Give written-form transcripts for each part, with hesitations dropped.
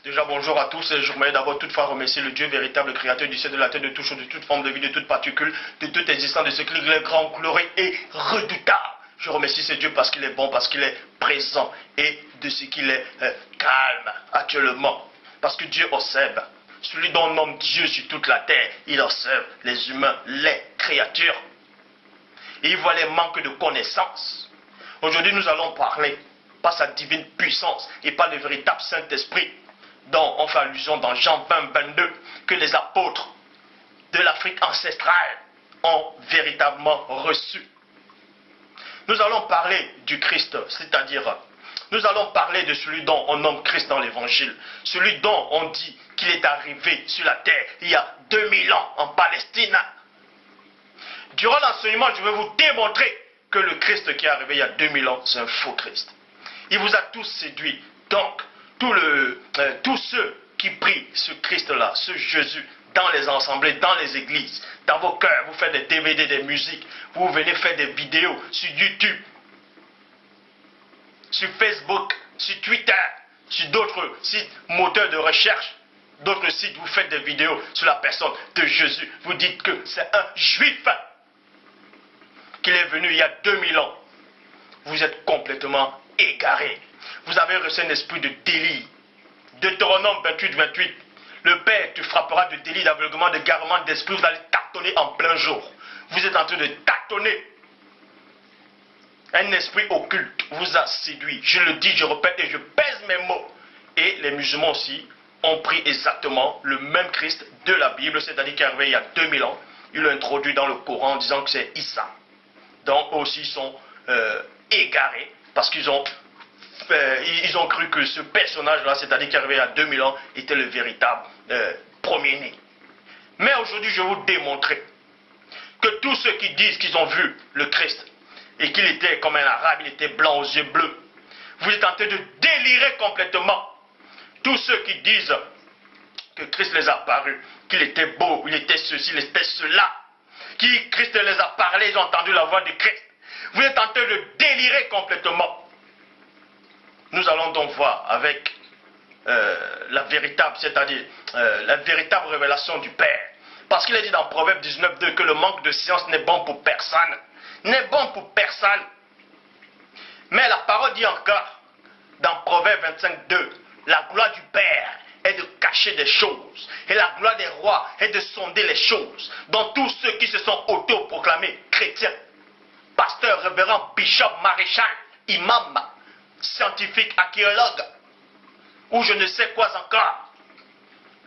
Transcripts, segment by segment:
Déjà, bonjour à tous. Je voudrais d'abord toutefois remercier le Dieu véritable, créateur du ciel, de la terre, de toute chose, de toute forme de vie, de toute particule, de toute existence, de ce qu'il est grand, glorieux et redoutable. Je remercie ce Dieu parce qu'il est bon, parce qu'il est présent et de ce qu'il est calme actuellement. Parce que Dieu observe. Celui dont on nomme Dieu sur toute la terre, il observe les humains, les créatures. Et il voit les manques de connaissances. Aujourd'hui, nous allons parler par sa divine puissance et par le véritable Saint-Esprit, dont on fait allusion dans Jean 20, 22, que les apôtres de l'Afrique ancestrale ont véritablement reçu. Nous allons parler du Christ, c'est-à-dire, nous allons parler de celui dont on nomme Christ dans l'Évangile, celui dont on dit qu'il est arrivé sur la terre il y a 2000 ans en Palestine. Durant l'enseignement, je vais vous démontrer que le Christ qui est arrivé il y a 2000 ans, c'est un faux Christ. Il vous a tous séduit. Donc, tous ceux qui prient ce Christ-là, ce Jésus, dans les assemblées, dans les églises, dans vos cœurs, vous faites des DVD, des musiques, vous venez faire des vidéos sur YouTube, sur Facebook, sur Twitter, sur d'autres sites moteurs de recherche, d'autres sites, vous faites des vidéos sur la personne de Jésus. Vous dites que c'est un juif qu'il est venu il y a 2000 ans. Vous êtes complètement égaré. Vous avez reçu un esprit de délit. Deutéronome 28, 28. Le Père te frappera de délit, d'aveuglement, de garement d'esprit. Vous allez tâtonner en plein jour. Vous êtes en train de tâtonner. Un esprit occulte vous a séduit. Je le dis, je répète et je pèse mes mots. Et les musulmans aussi ont pris exactement le même Christ de la Bible, c'est-à-dire qu'il est arrivé il y a 2000 ans. Ils l'ont introduit dans le Coran en disant que c'est Issa. Donc eux aussi sont égarés parce qu'ils ont cru que ce personnage-là, c'est-à-dire qui est arrivé il y a 2000 ans, était le véritable premier-né. Mais aujourd'hui, je vais vous démontrer que tous ceux qui disent qu'ils ont vu le Christ et qu'il était comme un arabe, il était blanc aux yeux bleus, vous êtes en train de délirer complètement. Tous ceux qui disent que Christ les a apparus, qu'il était beau, il était ceci, il était cela, qui Christ les a parlé, ils ont entendu la voix de Christ. Vous êtes en train de délirer complètement. Nous allons donc voir avec la véritable, c'est-à-dire la véritable révélation du Père. Parce qu'il est dit dans Proverbe 19.2 que le manque de science n'est bon pour personne. N'est bon pour personne. Mais la parole dit encore, dans Proverbe 25.2, la gloire du Père est de cacher des choses. Et la gloire des rois est de sonder les choses. Donc tous ceux qui se sont autoproclamés chrétiens, pasteurs, révérends, bishops, maréchal, imams, scientifiques, archéologues, ou je ne sais quoi encore,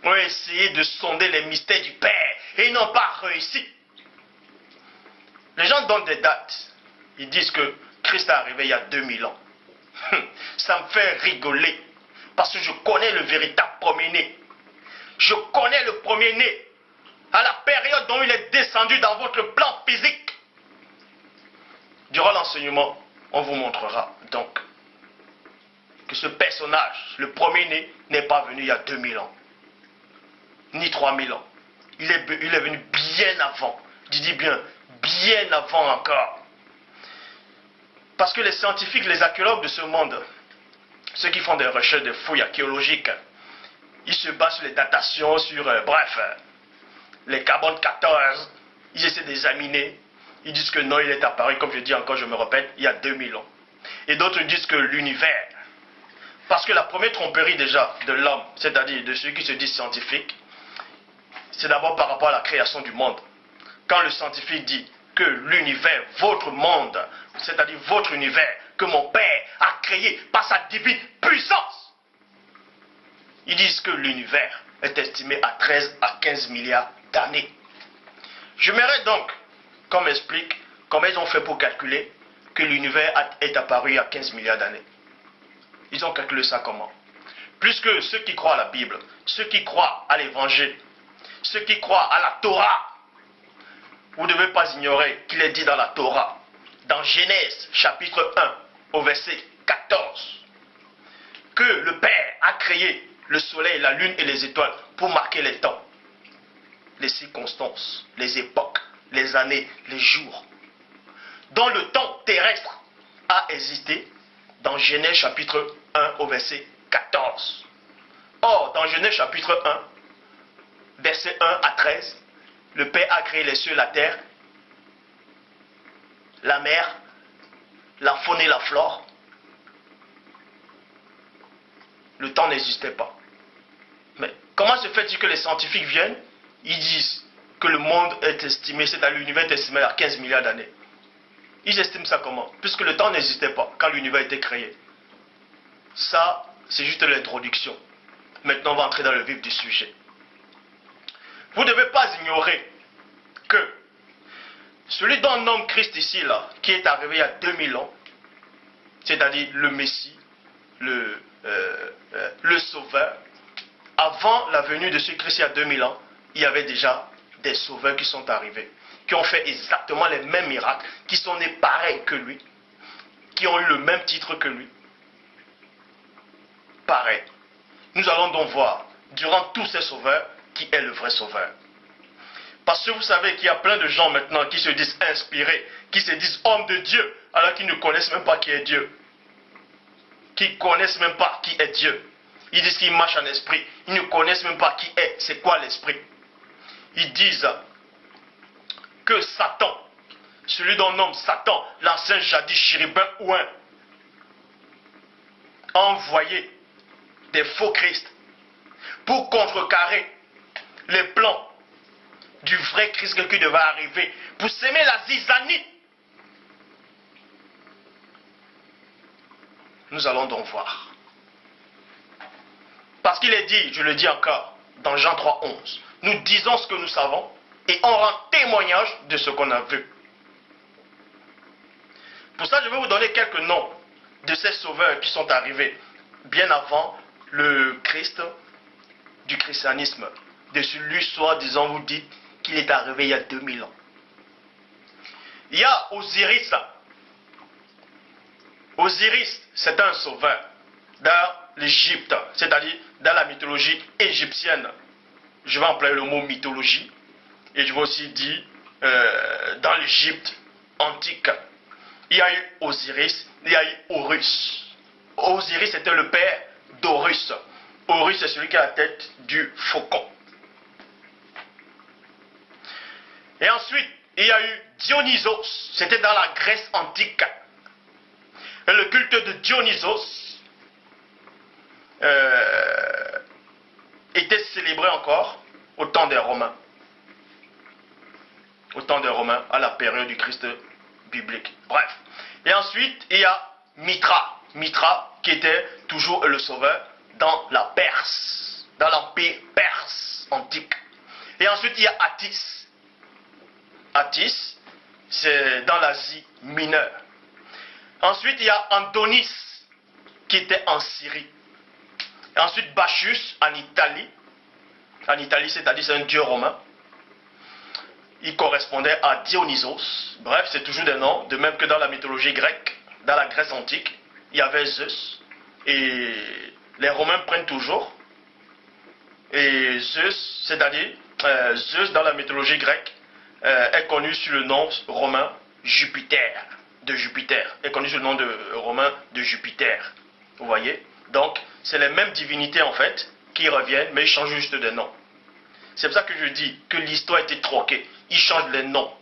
ont essayé de sonder les mystères du Père et ils n'ont pas réussi. Les gens donnent des dates. Ils disent que Christ est arrivé il y a 2000 ans. Ça me fait rigoler parce que je connais le véritable premier-né. Je connais le premier-né à la période dont il est descendu dans votre plan physique. Durant l'enseignement, on vous montrera donc que ce personnage, le premier-né, n'est pas venu il y a 2000 ans, ni 3000 ans. Il est venu bien avant. Je dis bien avant encore. Parce que les scientifiques, les archéologues de ce monde, ceux qui font des recherches, des fouilles archéologiques, ils se basent sur les datations, sur, les carbone 14, ils essaient d'examiner. Ils disent que non, il est apparu, comme je dis encore, je me répète, il y a 2000 ans. Et d'autres disent que l'univers, parce que la première tromperie déjà de l'homme, c'est-à-dire de ceux qui se disent scientifiques, c'est d'abord par rapport à la création du monde. Quand le scientifique dit que l'univers, votre monde, c'est-à-dire votre univers, que mon Père a créé par sa divine puissance, ils disent que l'univers est estimé à 13 à 15 milliards d'années. J'aimerais donc qu'on m'explique comment ils ont fait pour calculer que l'univers est apparu il y a 15 milliards d'années. Ils ont calculé ça comment? Puisque ceux qui croient à la Bible, ceux qui croient à l'Évangile, ceux qui croient à la Torah, vous ne devez pas ignorer qu'il est dit dans la Torah, dans Genèse chapitre 1 au verset 14, que le Père a créé le soleil, la lune et les étoiles pour marquer les temps, les circonstances, les époques, les années, les jours, dont le temps terrestre a existé dans Genèse chapitre 1 au verset 14. Or, dans Genèse chapitre 1, verset 1 à 13, le Père a créé les cieux, la terre, la mer, la faune et la flore. Le temps n'existait pas. Mais comment se fait-il que les scientifiques viennent, ils disent que le monde est estimé, c'est-à-dire l'univers est estimé à 15 milliards d'années. Ils estiment ça comment? Puisque le temps n'existait pas quand l'univers a été créé. Ça, c'est juste l'introduction. Maintenant, on va entrer dans le vif du sujet. Vous ne devez pas ignorer que celui dont on nomme Christ ici, là, qui est arrivé il y a 2000 ans, c'est-à-dire le Messie, le Sauveur, avant la venue de ce Christ il y a 2000 ans, il y avait déjà des sauveurs qui sont arrivés, qui ont fait exactement les mêmes miracles, qui sont nés pareils que lui, qui ont eu le même titre que lui. Pareil. Nous allons donc voir, durant tous ces sauveurs, qui est le vrai sauveur. Parce que vous savez qu'il y a plein de gens maintenant qui se disent inspirés, qui se disent hommes de Dieu, alors qu'ils ne connaissent même pas qui est Dieu. Qui ne connaissent même pas qui est Dieu. Ils disent qu'ils marchent en esprit. Ils ne connaissent même pas qui est, c'est quoi l'esprit. Ils disent que Satan, celui dont on nomme Satan, l'ancien jadis chérubin ouin, a envoyé des faux Christ pour contrecarrer les plans du vrai Christ qui devait arriver, pour s'aimer la zizanie. Nous allons donc voir. Parce qu'il est dit, je le dis encore, dans Jean 3,11, nous disons ce que nous savons et on rend témoignage de ce qu'on a vu. Pour ça, je vais vous donner quelques noms de ces sauveurs qui sont arrivés bien avant le Christ du christianisme. De celui, soi-disant, vous dites qu'il est arrivé il y a 2000 ans. Il y a Osiris. Osiris, c'est un sauveur dans l'Égypte, c'est-à-dire dans la mythologie égyptienne. Je vais employer le mot mythologie, et je vais aussi dire dans l'Égypte antique. Il y a eu Osiris, il y a eu Horus. Osiris était le père d'Horus. Horus, c'est celui qui a la tête du faucon. Et ensuite, il y a eu Dionysos, c'était dans la Grèce antique. Et le culte de Dionysos était célébré encore au temps des Romains. Au temps des Romains, à la période du Christ biblique. Bref. Et ensuite, il y a Mithra. Mithra, qui était toujours le sauveur dans la Perse, dans l'empire perse antique. Et ensuite, il y a Attis. Attis, c'est dans l'Asie mineure. Ensuite, il y a Antonis, qui était en Syrie. Et ensuite, Bacchus, en Italie. En Italie, c'est-à-dire c'est un dieu romain. Il correspondait à Dionysos. Bref, c'est toujours des noms, de même que dans la mythologie grecque, dans la Grèce antique, il y avait Zeus. Et les Romains prennent toujours. Et Zeus, c'est-à-dire Zeus dans la mythologie grecque, est connu sous le nom romain Jupiter. De Jupiter, est connu sous le nom romain de Jupiter. Vous voyez? Donc, c'est les mêmes divinités en fait qui reviennent, mais ils changent juste de nom. C'est pour ça que je dis que l'histoire a été troquée. Ils changent les noms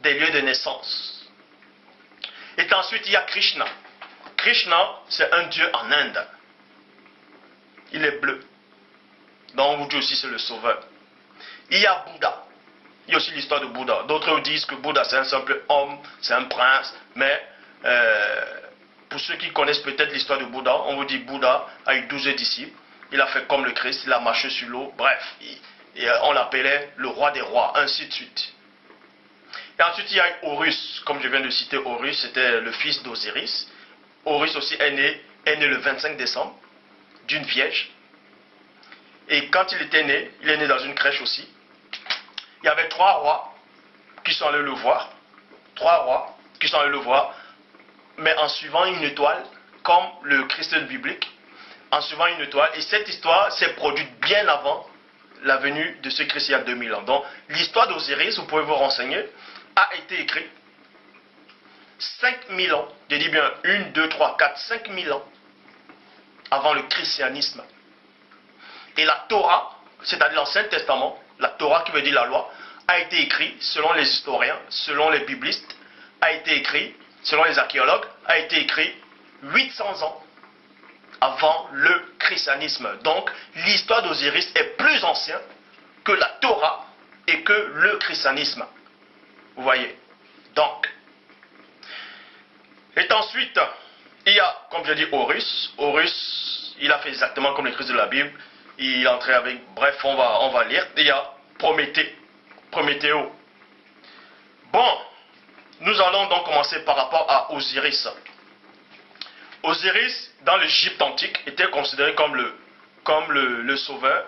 des lieux de naissance. Et ensuite, il y a Krishna. Krishna, c'est un dieu en Inde. Il est bleu. Donc, on vous dit aussi c'est le sauveur. Il y a Bouddha. Il y a aussi l'histoire de Bouddha. D'autres disent que Bouddha c'est un simple homme, c'est un prince, mais pour ceux qui connaissent peut-être l'histoire de Bouddha, on vous dit Bouddha a eu 12 disciples, il a fait comme le Christ, il a marché sur l'eau, bref, on l'appelait le roi des rois, ainsi de suite. Et ensuite il y a eu Horus, comme je viens de citer Horus, c'était le fils d'Osiris. Horus aussi est né le 25 décembre d'une vierge. Et quand il était né, il est né dans une crèche aussi. Il y avait 3 rois qui sont allés le voir. 3 rois qui sont allés le voir, mais en suivant une étoile, comme le Christ biblique, en suivant une étoile. Et cette histoire s'est produite bien avant la venue de ce Christ il y a 2000 ans. Donc, l'histoire d'Osiris, vous pouvez vous renseigner, a été écrite 5000 ans, je dis bien 1, 2, 3, 4, 5000 ans avant le christianisme. Et la Torah, c'est-à-dire l'Ancien Testament, la Torah qui veut dire la loi, a été écrit, selon les historiens, selon les biblistes, a été écrit, selon les archéologues, a été écrit 800 ans avant le christianisme. Donc, l'histoire d'Osiris est plus ancienne que la Torah et que le christianisme. Vous voyez. Donc, et ensuite, il y a, comme je dis, Horus. Horus, il a fait exactement comme le Christ de la Bible. Il est entré avec, bref, on va lire. Il y a Prométhée. Prométhéo. Bon, nous allons donc commencer par rapport à Osiris. Osiris, dans l'Égypte antique, était considéré comme le sauveur,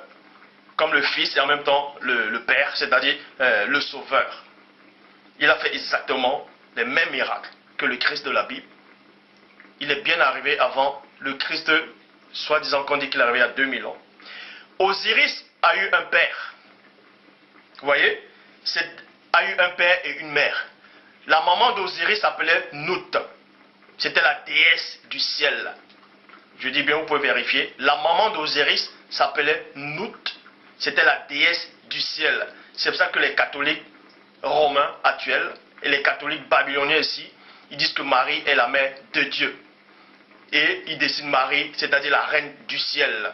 comme le fils et en même temps le père, c'est-à-dire le sauveur. Il a fait exactement les mêmes miracles que le Christ de la Bible. Il est bien arrivé avant le Christ, soi-disant qu'on dit qu'il est arrivé à 2000 ans. Osiris a eu un père. Vous voyez? A eu un père et une mère. La maman d'Osiris s'appelait Nout. C'était la déesse du ciel. Je dis bien, vous pouvez vérifier. La maman d'Osiris s'appelait Nout. C'était la déesse du ciel. C'est pour ça que les catholiques romains actuels et les catholiques babyloniens ici, ils disent que Marie est la mère de Dieu. Et ils dessinent Marie, c'est-à-dire la reine du ciel.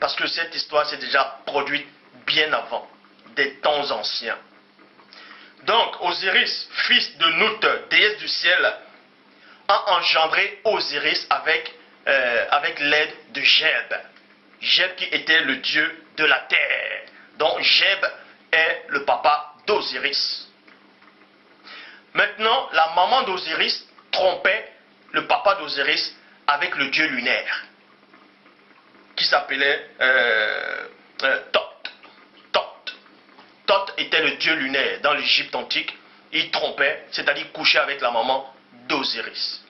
Parce que cette histoire s'est déjà produite bien avant, des temps anciens. Donc, Osiris, fils de Nout, déesse du ciel, a engendré Osiris avec l'aide de Geb. Geb qui était le dieu de la terre. Donc, Geb est le papa d'Osiris. Maintenant, la maman d'Osiris trompait le papa d'Osiris avec le dieu lunaire, qui s'appelait Thoth. Thoth était le dieu lunaire dans l'Égypte antique. Il trompait, c'est-à-dire couchait avec la maman d'Osiris.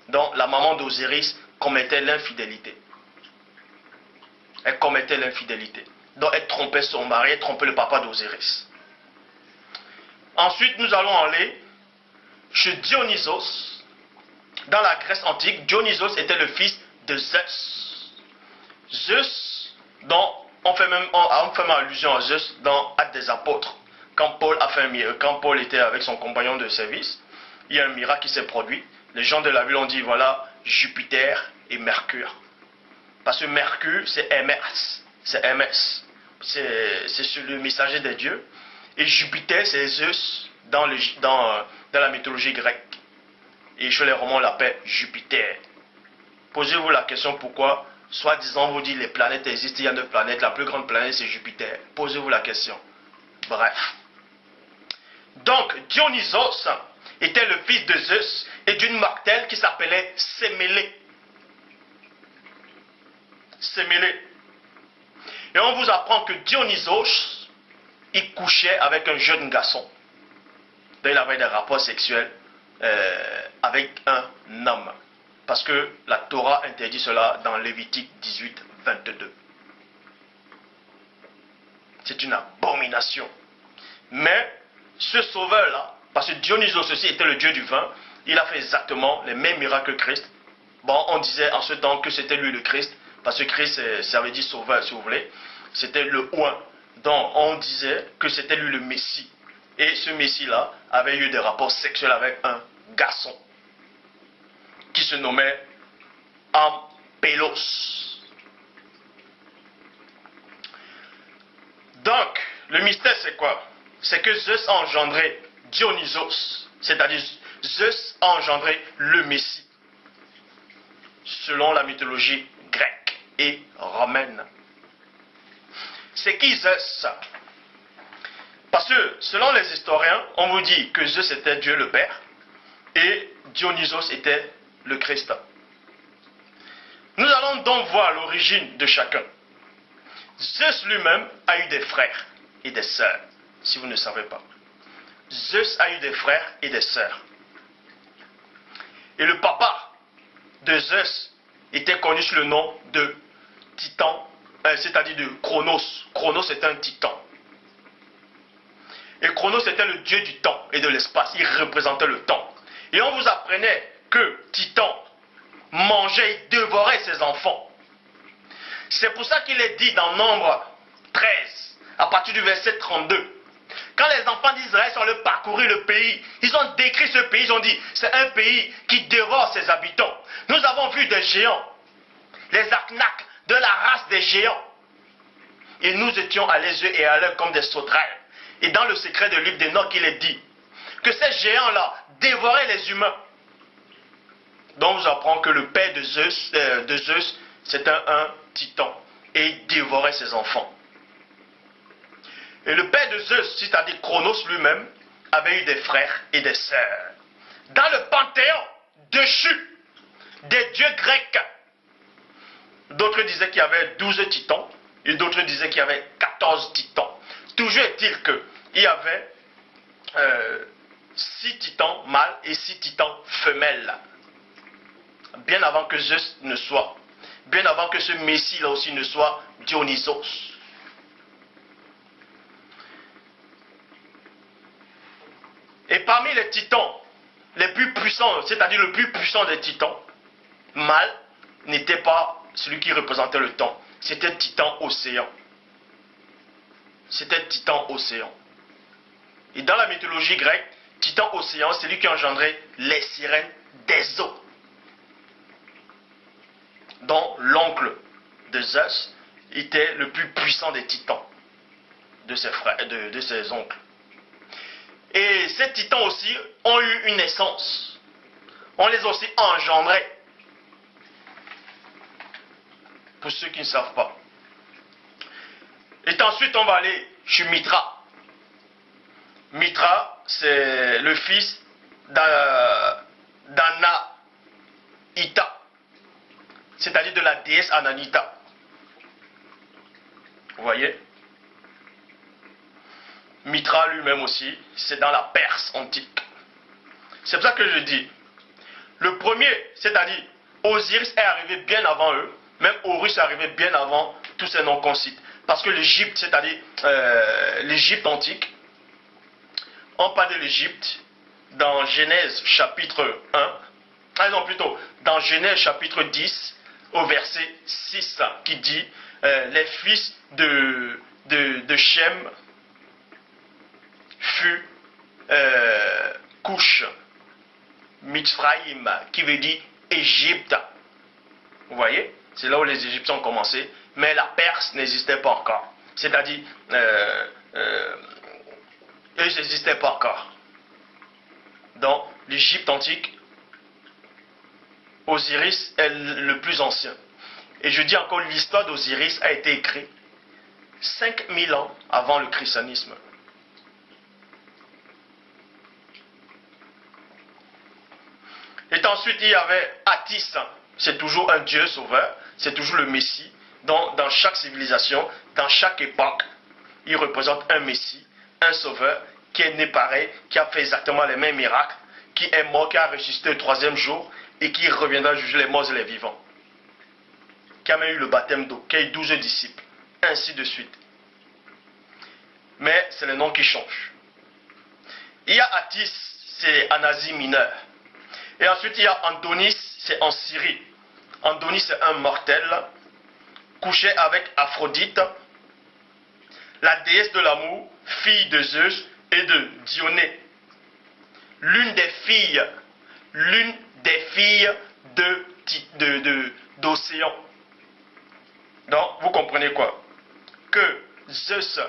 Donc la maman d'Osiris commettait l'infidélité. Elle commettait l'infidélité. Donc elle trompait son mari, elle trompait le papa d'Osiris. Ensuite, nous allons aller chez Dionysos. Dans la Grèce antique, Dionysos était le fils de Zeus. Zeus, dont on fait même allusion à Zeus dans Actes des Apôtres. Quand Paul était avec son compagnon de service, il y a un miracle qui s'est produit. Les gens de la ville ont dit, voilà, Jupiter et Mercure. Parce que Mercure, c'est Hermès. C'est Hermès. C'est le messager des dieux. Et Jupiter, c'est Zeus dans la mythologie grecque. Et chez les Romains, on l'appelle Jupiter. Posez-vous la question pourquoi, soi-disant, vous dites les planètes existent, il y a 9 planètes, la plus grande planète c'est Jupiter. Posez-vous la question. Bref. Donc, Dionysos était le fils de Zeus et d'une mortelle qui s'appelait Sémélé. Sémélé. Et on vous apprend que Dionysos, il couchait avec un jeune garçon. Donc il avait des rapports sexuels avec un homme. Parce que la Torah interdit cela dans Lévitique 18, 22. C'est une abomination. Mais ce sauveur-là, parce que Dionysos aussi était le dieu du vin, il a fait exactement les mêmes miracles que Christ. Bon, on disait en ce temps que c'était lui le Christ, parce que Christ, ça veut dire sauveur, si vous voulez. C'était le oint. Donc, on disait que c'était lui le Messie. Et ce Messie-là avait eu des rapports sexuels avec un garçon qui se nommait Ampélos. Donc, le mystère c'est quoi? C'est que Zeus a engendré Dionysos, c'est-à-dire Zeus a engendré le Messie, selon la mythologie grecque et romaine. C'est qui Zeus? Parce que selon les historiens, on vous dit que Zeus était Dieu le Père et Dionysos était le Christ. Nous allons donc voir l'origine de chacun. Zeus lui-même a eu des frères et des sœurs, si vous ne savez pas. Zeus a eu des frères et des sœurs. Et le papa de Zeus était connu sous le nom de Titan, c'est-à-dire de Chronos. Chronos est un titan. Et Chronos était le dieu du temps et de l'espace. Il représentait le temps. Et on vous apprenait que Titan mangeait et dévorait ses enfants. C'est pour ça qu'il est dit dans Nombre 13, à partir du verset 32. Quand les enfants d'Israël sont allés parcourir le pays, ils ont décrit ce pays, ils ont dit, c'est un pays qui dévore ses habitants. Nous avons vu des géants, les Aknaks, de la race des géants. Et nous étions à les yeux et à l'œil comme des sauterelles. Et dans le secret du livre d'Enoch, il est dit que ces géants-là dévoraient les humains. Donc, je apprends que le père de Zeus, c'est un titan. Et il dévorait ses enfants. Et le père de Zeus, c'est-à-dire Chronos lui-même, avait eu des frères et des sœurs. Dans le panthéon déchu des dieux grecs, d'autres disaient qu'il y avait 12 titans, et d'autres disaient qu'il y avait 14 titans. Toujours est-il qu'il y avait 6 titans mâles et 6 titans femelles. Bien avant que Zeus ne soit, bien avant que ce Messie-là aussi ne soit Dionysos. Et parmi les titans les plus puissants, c'est-à-dire le plus puissant des titans, mâle n'était pas celui qui représentait le temps. C'était Titan Océan. C'était Titan Océan. Et dans la mythologie grecque, Titan Océan, c'est lui qui engendrait les sirènes des eaux. Donc l'oncle de Zeus était le plus puissant des titans, de ses frères, de ses oncles. Et ces titans aussi ont eu une naissance. On les a aussi engendrés. Pour ceux qui ne savent pas. Et ensuite, on va aller chez Mitra. Mitra, c'est le fils d'Anaïta, c'est-à-dire de la déesse Ananita. Vous voyez? Mitra lui-même aussi, c'est dans la Perse antique. C'est pour ça que je dis, le premier, c'est-à-dire Osiris est arrivé bien avant eux, même Horus est arrivé bien avant tous ces noms qu'on cite. Parce que l'Égypte, c'est-à-dire l'Égypte antique, on parle de l'Égypte dans Genèse chapitre 1, non plutôt, dans Genèse chapitre 10, au verset 6, qui dit les fils de Shem fut Cush, Mitzraïm, qui veut dire Égypte. Vous voyez? C'est là où les Égyptiens ont commencé, mais la Perse n'existait pas encore. C'est-à-dire, eux n'existaient pas encore. Dans l'Égypte antique, Osiris est le plus ancien. Et je dis encore, l'histoire d'Osiris a été écrite 5000 ans avant le christianisme. Et ensuite, il y avait Attis, c'est toujours un dieu sauveur, c'est toujours le Messie. Donc, dans chaque civilisation, dans chaque époque, il représente un Messie, un sauveur, qui est né pareil, qui a fait exactement les mêmes miracles, qui est mort, qui a ressuscité le 3e jour, et qui reviendra juger les morts et les vivants. Qui a même eu le baptême d'eau, qui a eu 12 disciples, ainsi de suite. Mais c'est le nom qui change. Il y a Attis, c'est en Asie mineure. Et ensuite, il y a Andonis, c'est en Syrie. Andonis, c'est un mortel, couché avec Aphrodite, la déesse de l'amour, fille de Zeus et de Dionée. L'une des filles d'Océan. Donc, vous comprenez quoi? Que Zeus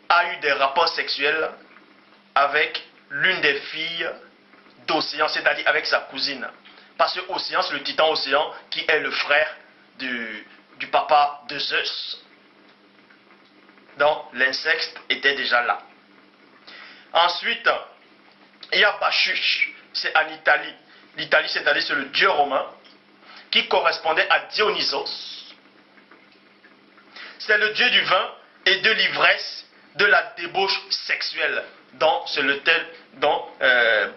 a eu des rapports sexuels avec l'une des filles d'Océan, c'est-à-dire avec sa cousine. Parce que Océan, c'est le titan Océan qui est le frère du papa de Zeus. Donc, l'inceste était déjà là. Ensuite, il y a Bacchus, c'est en Italie. L'Italie, c'est-à-dire c'est le dieu romain qui correspondait à Dionysos. C'est le dieu du vin et de l'ivresse, de la débauche sexuelle. Donc, c'est le tel dont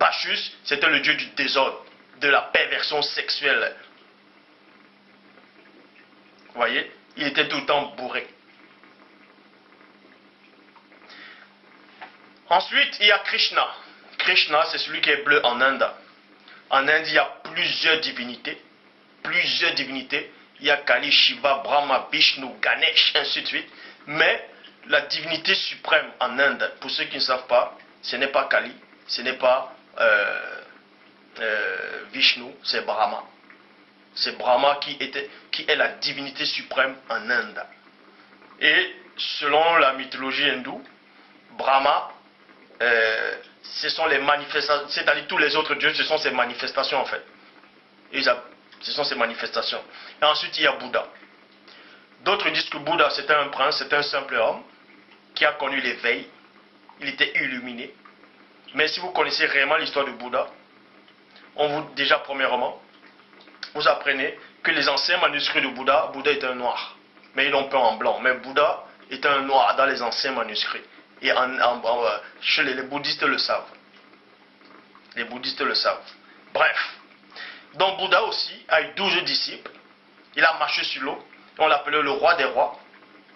Bacchus, c'était le dieu du désordre, de la perversion sexuelle. Vous voyez, il était tout le temps bourré. Ensuite, il y a Krishna. Krishna, c'est celui qui est bleu en Inde. En Inde, il y a plusieurs divinités. il y a Kali, Shiva, Brahma, Vishnu, Ganesh, ainsi de suite. Mais la divinité suprême en Inde, pour ceux qui ne savent pas, ce n'est pas Kali, ce n'est pas Vishnu, c'est Brahma. C'est Brahma qui est la divinité suprême en Inde. Et selon la mythologie hindoue, Brahma, ce sont les manifestations, c'est-à-dire tous les autres dieux, ce sont ces manifestations en fait. Ce sont ces manifestations. Et ensuite, il y a Bouddha. D'autres disent que Bouddha, c'était un prince, c'était un simple homme qui a connu l'éveil. Il était illuminé. Mais si vous connaissez réellement l'histoire de Bouddha, déjà premièrement, vous apprenez que les anciens manuscrits de Bouddha, Bouddha était un noir. Mais ils l'ont peint en blanc. Mais Bouddha était un noir dans les anciens manuscrits. Et chez les bouddhistes le savent. Les bouddhistes le savent. Bref. Donc Bouddha aussi a eu 12 disciples. Il a marché sur l'eau. On l'appelait le roi des rois.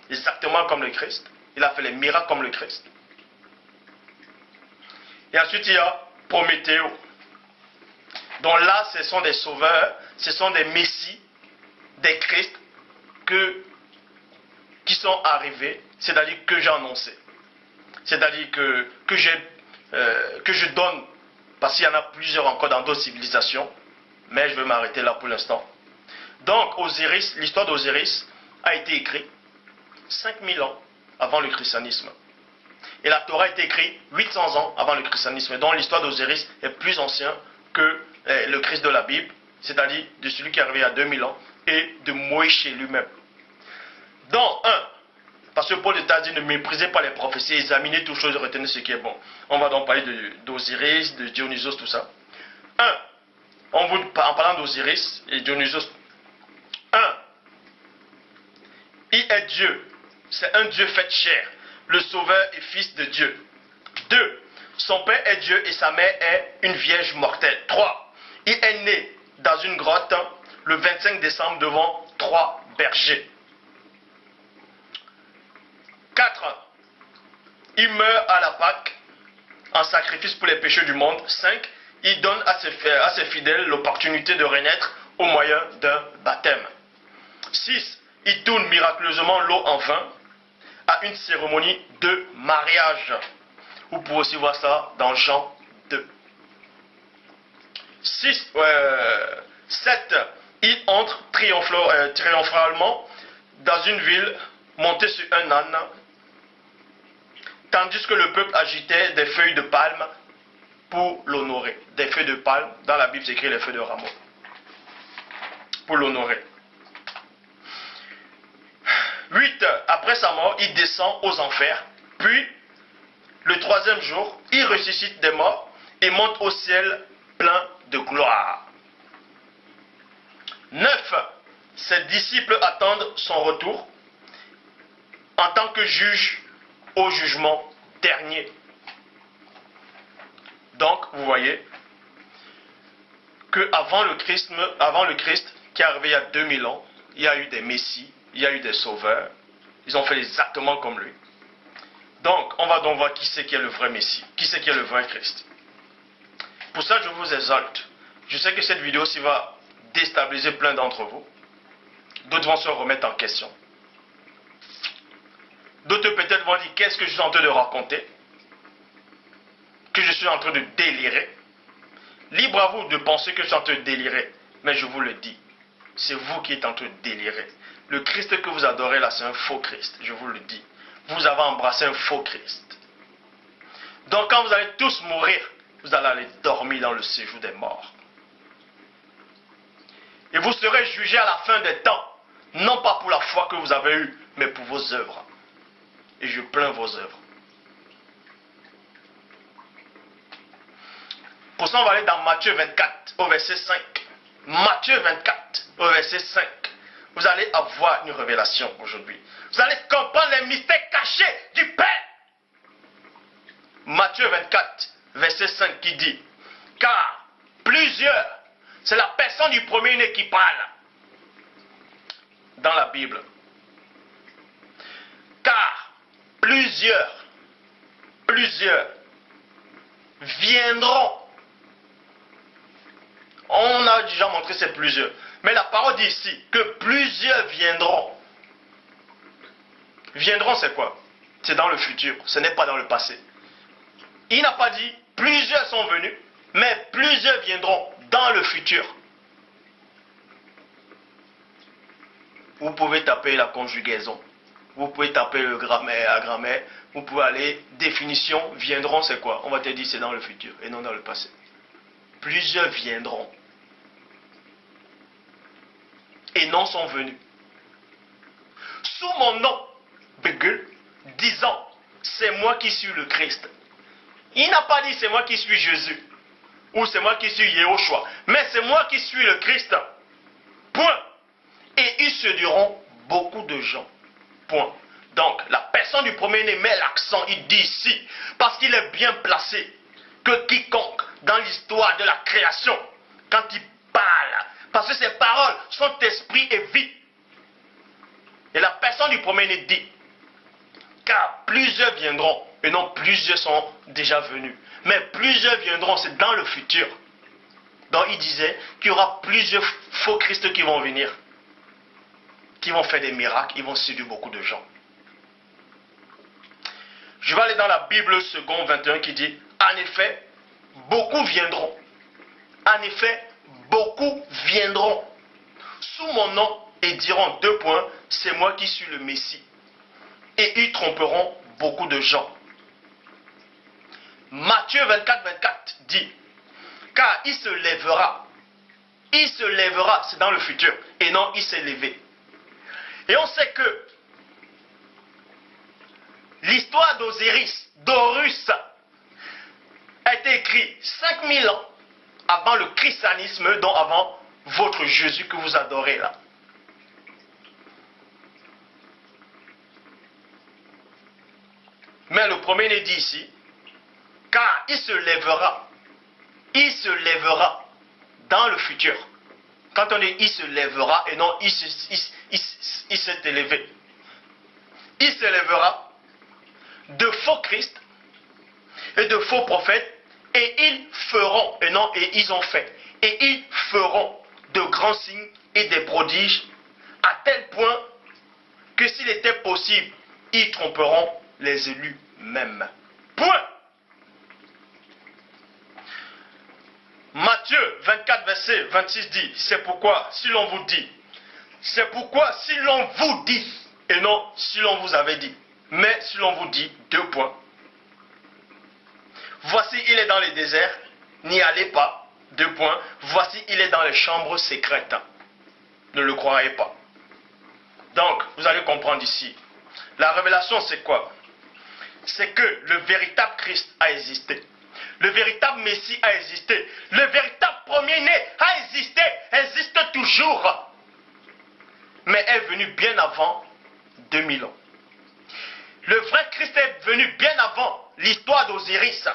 Exactement comme le Christ. Il a fait les miracles comme le Christ. Et ensuite il y a Prométhée. Donc là, ce sont des sauveurs, ce sont des messies, des Christ qui sont arrivés, c'est-à-dire que j'ai annoncé. C'est-à-dire que je donne, parce qu'il y en a plusieurs encore dans d'autres civilisations, mais je vais m'arrêter là pour l'instant. Donc Osiris, l'histoire d'Osiris a été écrite 5000 ans avant le christianisme. Et la Torah a été écrite 800 ans avant le christianisme. Donc l'histoire d'Osiris est plus ancienne que le Christ de la Bible, c'est-à-dire de celui qui est arrivé il y a 2000 ans, et de Moïse lui-même. Donc, parce que Paul t'a dit ne méprisez pas les prophéties, examinez toutes choses et retenez ce qui est bon. On va donc parler d'Osiris, de Dionysos, tout ça. En parlant d'Osiris et Dionysos, il est Dieu, c'est un Dieu fait chair, le sauveur et fils de Dieu. 2. Son père est Dieu et sa mère est une vierge mortelle. 3. Il est né dans une grotte le 25 décembre devant 3 bergers. 4. Il meurt à la Pâque en sacrifice pour les péchés du monde. 5. Il donne à ses fidèles l'opportunité de renaître au moyen d'un baptême. 6. Il tourne miraculeusement l'eau en vin à une cérémonie de mariage. Vous pouvez aussi voir ça dans Jean 2. 7. Il entre triomphalement dans une ville monté sur un âne, tandis que le peuple agitait des feuilles de palme pour l'honorer. Des feuilles de palme, dans la Bible c'est écrit les feuilles de rameau, pour l'honorer. 8. Après sa mort, il descend aux enfers, puis le 3e jour, il ressuscite des morts et monte au ciel plein de gloire. 9. Ses disciples attendent son retour en tant que juge au jugement dernier. Donc, vous voyez qu'avant le Christ qui est arrivé il y a 2000 ans, il y a eu des messies, il y a eu des sauveurs. Ils ont fait exactement comme lui. Donc, on va donc voir qui c'est qui est le vrai Messie, qui c'est qui est le vrai Christ. Pour ça, je vous exalte. Je sais que cette vidéo-ci va déstabiliser plein d'entre vous. D'autres vont se remettre en question. D'autres peut-être vont dire, qu'est-ce que je suis en train de raconter? Que je suis en train de délirer. Libre à vous de penser que je suis en train de délirer. Mais je vous le dis, c'est vous qui êtes en train de délirer. Le Christ que vous adorez là, c'est un faux Christ, je vous le dis. Vous avez embrassé un faux Christ. Donc quand vous allez tous mourir, vous allez aller dormir dans le séjour des morts. Et vous serez jugés à la fin des temps, non pas pour la foi que vous avez eue, mais pour vos œuvres. Et je plains vos œuvres. Pour ça, on va aller dans Matthieu 24, au verset 5. Matthieu 24, au verset 5. Vous allez avoir une révélation aujourd'hui. Vous allez comprendre les mystères cachés du Père. Matthieu 24, verset 5 qui dit, car plusieurs, c'est la personne du premier-né qui parle dans la Bible. Car plusieurs viendront. On a déjà montré ces plusieurs. Mais la parole dit ici que plusieurs viendront. Viendront, c'est quoi? C'est dans le futur, ce n'est pas dans le passé. Il n'a pas dit plusieurs sont venus, mais plusieurs viendront dans le futur. Vous pouvez taper la conjugaison, vous pouvez taper la grammaire, vous pouvez aller, définition, viendront, c'est quoi? On va te dire c'est dans le futur et non dans le passé. Plusieurs viendront. Et non sont venus. Sous mon nom, disant, c'est moi qui suis le Christ. Il n'a pas dit c'est moi qui suis Jésus, ou c'est moi qui suis Yehoshua, mais c'est moi qui suis le Christ. Point. Et ils séduiront beaucoup de gens. Point. Donc, la personne du premier-né met l'accent, il dit ici, parce qu'il est bien placé, que quiconque, dans l'histoire de la création, quand il parle, parce que ses paroles sont esprit et vie. Et la personne du premier-né dit, car plusieurs viendront, et non plusieurs sont déjà venus. Mais plusieurs viendront, c'est dans le futur. Donc il disait qu'il y aura plusieurs faux Christ qui vont venir, qui vont faire des miracles, ils vont séduire beaucoup de gens. Je vais aller dans la Bible second 21 qui dit, en effet, beaucoup viendront. En effet, beaucoup viendront sous mon nom et diront deux points, c'est moi qui suis le Messie. Et ils tromperont beaucoup de gens. Matthieu 24, 24 dit, car il se lèvera, c'est dans le futur, et non il s'est levé. Et on sait que l'histoire d'Horus a été écrite 5000 ans avant le christianisme, donc avant votre Jésus que vous adorez là. Mais le premier-né dit ici, car il se lèvera dans le futur. Quand on dit il se lèvera et non il s'est élevé. Il se lèvera de faux Christ et de faux prophètes et ils feront, et non et ils ont fait, et ils feront de grands signes et des prodiges à tel point que s'il était possible, ils tromperont les élus même. Point. Matthieu 24, verset 26 dit, c'est pourquoi si l'on vous dit, et non si l'on vous avait dit, mais si l'on vous dit, deux points. Voici, il est dans les déserts, n'y allez pas, deux points. Voici, il est dans les chambres secrètes, ne le croyez pas. Donc, vous allez comprendre ici, la révélation c'est quoi? C'est que le véritable Christ a existé. Le véritable Messie a existé. Le véritable premier-né a existé, existe toujours. Mais est venu bien avant 2000 ans. Le vrai Christ est venu bien avant l'histoire d'Osiris,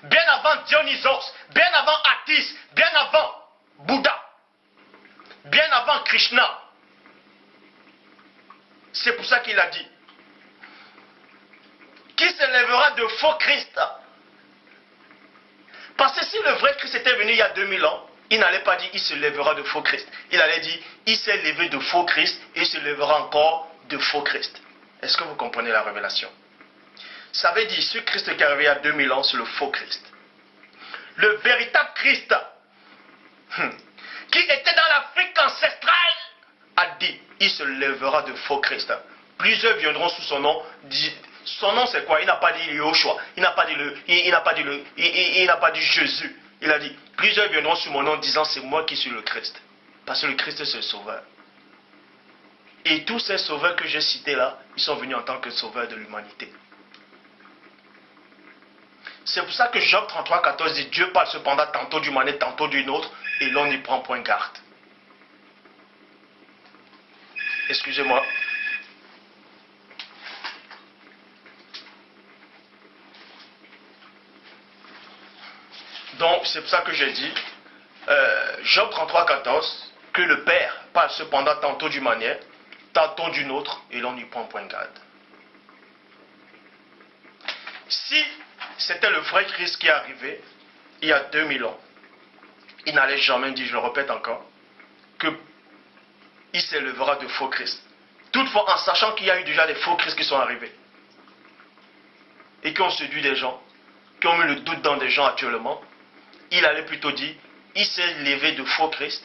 bien avant Dionysos, bien avant Attis, bien avant Bouddha, bien avant Krishna. C'est pour ça qu'il a dit, qui se lèvera de faux Christ? Parce que si le vrai Christ était venu il y a 2000 ans, il n'allait pas dire il se lèvera de faux Christ. Il allait dire il s'est levé de faux Christ et il se lèvera encore de faux Christ. Est-ce que vous comprenez la révélation? Ça veut dire ce Christ qui est arrivé il y a 2000 ans, c'est le faux Christ. Le véritable Christ, qui était dans l'Afrique ancestrale, a dit il se lèvera de faux Christ. Plusieurs viendront sous son nom. Son nom c'est quoi? Il n'a pas dit Yehoshua, il n'a pas dit Jésus. Il a dit plusieurs viendront sous mon nom disant c'est moi qui suis le Christ. Parce que le Christ c'est le sauveur. Et tous ces sauveurs que j'ai cités là, ils sont venus en tant que sauveurs de l'humanité. C'est pour ça que Job 33, 14 dit Dieu parle cependant tantôt d'une manière, tantôt d'une autre, et l'on n'y prend point garde. Excusez-moi. Donc, c'est pour ça que j'ai dit, Job 33, 14, que le Père parle cependant tantôt d'une manière, tantôt d'une autre, et l'on n'y prend point garde. Si c'était le vrai Christ qui est arrivé, il y a 2000 ans, il n'allait jamais dire, je le répète encore, que il s'élèvera de faux Christ. Toutefois, en sachant qu'il y a eu déjà des faux Christ qui sont arrivés et qui ont séduit des gens, qui ont mis le doute dans des gens actuellement, il allait plutôt dire, il s'est levé de faux Christ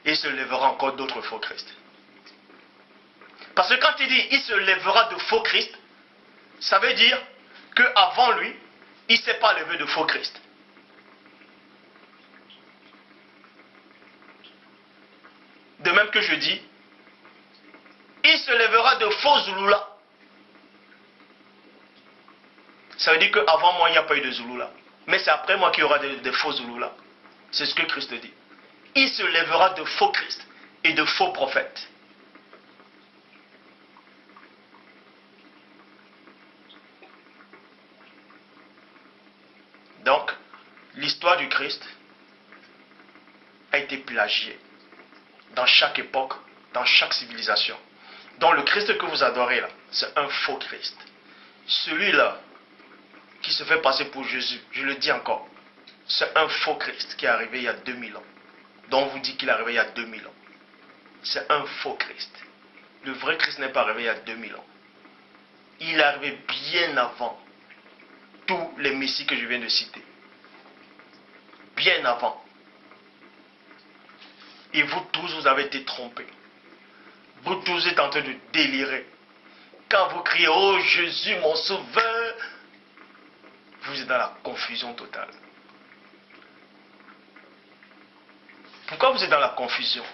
et il se lèvera encore d'autres faux Christ. Parce que quand il dit, il se lèvera de faux Christ, ça veut dire qu'avant lui, il ne s'est pas levé de faux Christ. De même que je dis, il se lèvera de faux Zulula. Ça veut dire qu'avant moi, il n'y a pas eu de Zulula. Mais c'est après moi qu'il y aura des faux Zulula. C'est ce que Christ dit. Il se lèvera de faux Christ et de faux prophètes. Donc, l'histoire du Christ a été plagiée dans chaque époque, dans chaque civilisation. Donc le Christ que vous adorez là, c'est un faux Christ. Celui-là qui se fait passer pour Jésus, je le dis encore, c'est un faux Christ qui est arrivé il y a 2000 ans. Donc on vous dit qu'il est arrivé il y a 2000 ans. C'est un faux Christ. Le vrai Christ n'est pas arrivé il y a 2000 ans. Il est arrivé bien avant tous les messies que je viens de citer. Bien avant. Et vous tous, vous avez été trompés. Vous tous êtes en train de délirer. Quand vous criez, oh Jésus mon sauveur, vous êtes dans la confusion totale. Pourquoi vous êtes dans la confusion?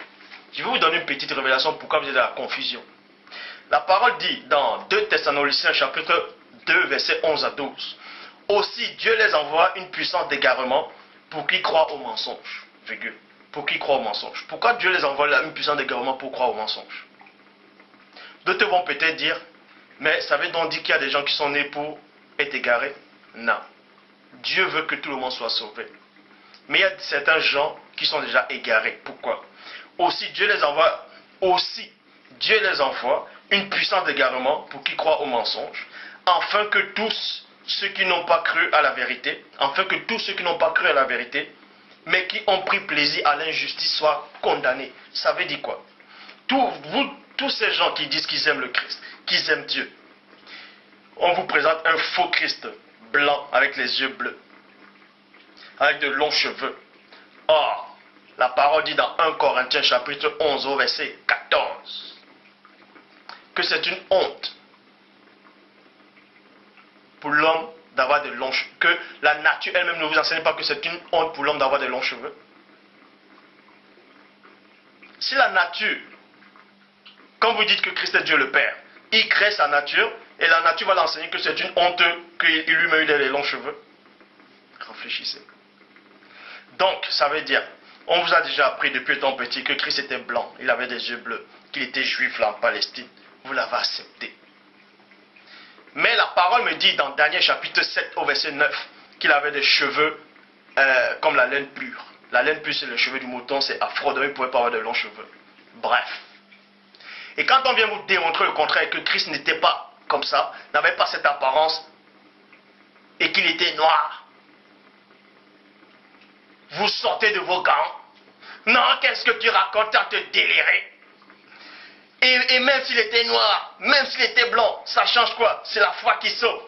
Je vais vous donner une petite révélation pourquoi vous êtes dans la confusion. La parole dit dans 2 Thessaloniciens chapitre 2 versets 11 à 12. Aussi Dieu les envoie une puissance d'égarement pour qu'ils croient au mensonge. Virgule. Pour qu'ils croient au mensonge. Pourquoi Dieu les envoie une puissance d'égarement pour croire au mensonge? D'autres vont peut-être dire, mais ça veut donc dire qu'il y a des gens qui sont nés pour être égarés? Non. Dieu veut que tout le monde soit sauvé. Mais il y a certains gens qui sont déjà égarés. Pourquoi? Aussi Dieu les envoie une puissance d'égarement pour qu'ils croient au mensonge, afin que tous ceux qui n'ont pas cru à la vérité, mais qui ont pris plaisir à l'injustice soient condamnés. Ça veut dire quoi? Tous ces gens qui disent qu'ils aiment le Christ, qu'ils aiment Dieu, on vous présente un faux Christ blanc avec les yeux bleus, avec de longs cheveux. Or, la parole dit dans 1 Corinthiens chapitre 11 au verset 14 que c'est une honte pour l'homme d'avoir de longs cheveux, que la nature elle-même ne vous enseigne pas que c'est une honte pour l'homme d'avoir de longs cheveux. Si la nature, quand vous dites que Christ est Dieu le Père, il crée sa nature et la nature va l'enseigner que c'est une honte qu'il lui-même ait des longs cheveux. Réfléchissez. Donc, ça veut dire, on vous a déjà appris depuis étant petit que Christ était blanc, il avait des yeux bleus, qu'il était juif là en Palestine. Vous l'avez accepté. Mais la parole me dit dans Daniel chapitre 7 au verset 9 qu'il avait des cheveux comme la laine pure. La laine pure c'est le cheveu du mouton, c'est afro, donc il ne pouvait pas avoir de longs cheveux. Bref. Et quand on vient vous démontrer le contraire, que Christ n'était pas comme ça, n'avait pas cette apparence, et qu'il était noir, vous sortez de vos gants. Non, qu'est-ce que tu racontes à te délirer? Et même s'il était noir, même s'il était blanc, ça change quoi? C'est la foi qui sauve.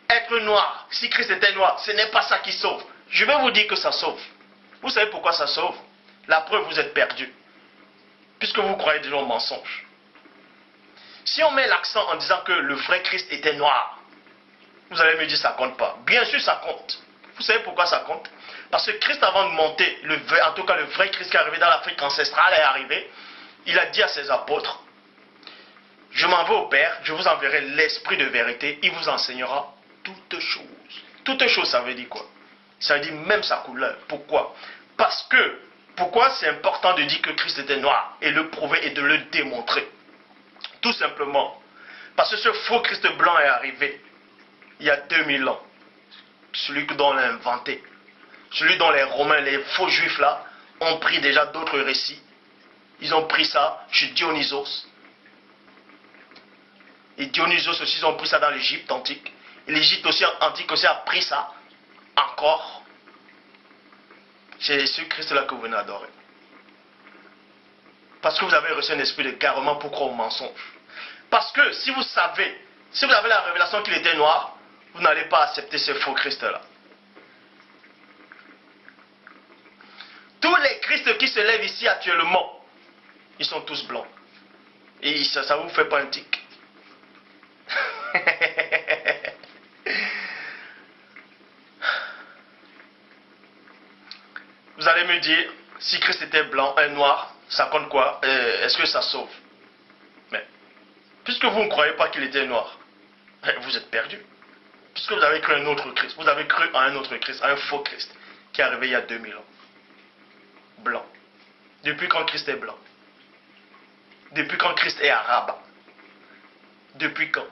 Être noir, si Christ était noir, ce n'est pas ça qui sauve. Je vais vous dire que ça sauve. Vous savez pourquoi ça sauve? La preuve, vous êtes perdus. Puisque vous croyez déjà au mensonge. Si on met l'accent en disant que le vrai Christ était noir, vous allez me dire ça compte pas. Bien sûr ça compte. Vous savez pourquoi ça compte? Parce que Christ, avant de monter, en tout cas le vrai Christ qui est arrivé dans l'Afrique ancestrale est arrivé, il a dit à ses apôtres, je m'en vais au Père, je vous enverrai l'Esprit de vérité, il vous enseignera toutes choses. Toutes choses, ça veut dire quoi? Ça veut dire même sa couleur. Pourquoi? Parce que, pourquoi c'est important de dire que Christ était noir et le prouver et de le démontrer? Tout simplement, parce que ce faux Christ blanc est arrivé il y a 2000 ans. Celui dont on l'a inventé. Celui dont les Romains, les faux juifs là, ont pris déjà d'autres récits. Ils ont pris ça chez Dionysos. Et Dionysos aussi, ils ont pris ça dans l'Égypte antique. Et l'Égypte aussi antique aussi a pris ça encore. C'est ce Christ-là que vous venez adorer. Parce que vous avez reçu un esprit de garement pour croire au mensonge. Parce que si vous savez, si vous avez la révélation qu'il était noir, vous n'allez pas accepter ce faux Christ-là. Tous les Christ qui se lèvent ici actuellement, ils sont tous blancs. Et ça ne vous fait pas un tic. Vous allez me dire, si Christ était blanc, un noir, ça compte quoi? Est-ce que ça sauve? Mais, puisque vous ne croyez pas qu'il était noir, vous êtes perdu. Puisque vous avez cru à un autre Christ, vous avez cru à un autre Christ, à un faux Christ, qui est arrivé il y a 2000 ans. Blanc. Depuis quand Christ est blanc? Depuis quand Christ est arabe? Depuis quand?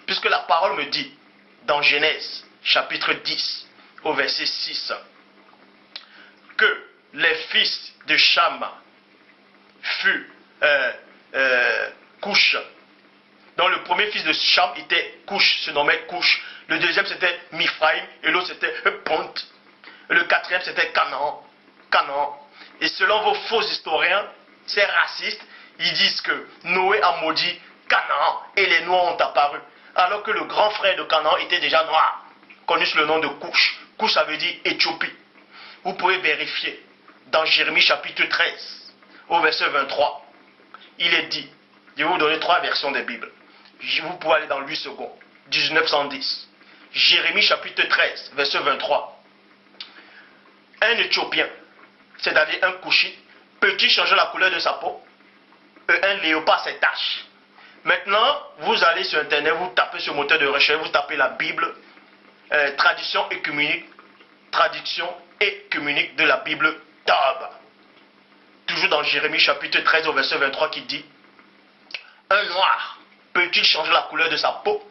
Puisque la parole me dit, dans Genèse, chapitre 10, au verset 6, que les fils de Cham furent Couche. Donc le premier fils de Cham était Couche, se nommait Couche. Le deuxième c'était Mifraïm et l'autre c'était Ponte. Le quatrième c'était Canaan. Et selon vos faux historiens, ces racistes, ils disent que Noé a maudit Canaan et les Noirs ont apparu. Alors que le grand frère de Canaan était déjà noir, connu sous le nom de Couche. Couche ça veut dire Éthiopie. Vous pouvez vérifier dans Jérémie chapitre 13, au verset 23. Il est dit, je vais vous donner 3 versions des Bibles. Vous pouvez aller dans 8 secondes, 1910. Jérémie chapitre 13, verset 23. Un Éthiopien, c'est-à-dire un Couchite, peut-il changer la couleur de sa peau? Un léopard, c'est tache. Maintenant, vous allez sur Internet, vous tapez sur le moteur de recherche, vous tapez la Bible, traduction écuménique de la Bible Tob. Toujours dans Jérémie chapitre 13 au verset 23 qui dit, un noir peut-il changer la couleur de sa peau?